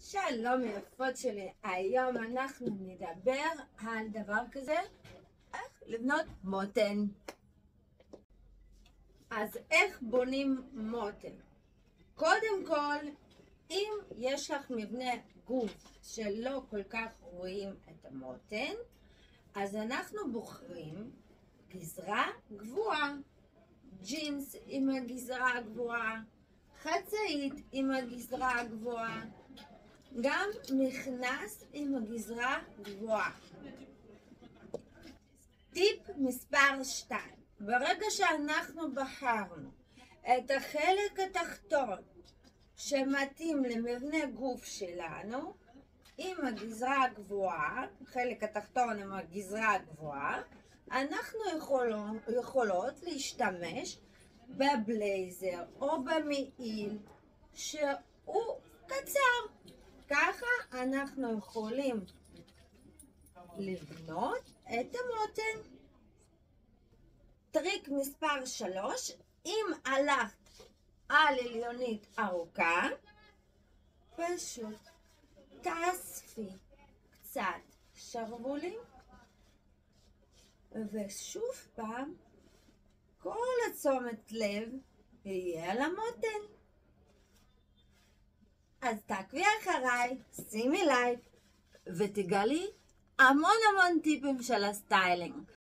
שלום יפות שלי, היום אנחנו נדבר על דבר כזה, איך לבנות מותן. אז איך בונים מותן? קודם כל, אם יש לך מבנה גוף שלא כל כך רואים את המותן, אז אנחנו בוחרים גזרה גבוהה, ג'ינס עם הגזרה הגבוהה, חצאית עם הגזרה הגבוהה, גם מכנס עם הגזרה גבוהה. טיפ מספר 2, ברגע שאנחנו בחרנו את החלק התחתון שמתאים למבנה גוף שלנו עם הגזרה הגבוהה, חלק התחתון עם הגזרה הגבוהה, אנחנו יכולות להשתמש בבלייזר או במעיל שהוא קצר. ככה אנחנו יכולים לבנות את המותן. טריק מספר 3, אם הלכת על עליונית ארוכה, פשוט תאספי קצת שרוולים ושוב פעם כל התשומת לב יהיה על המותן. אז תעקבי אחריי, שימי לייק ותגלי המון טיפים של הסטיילינג.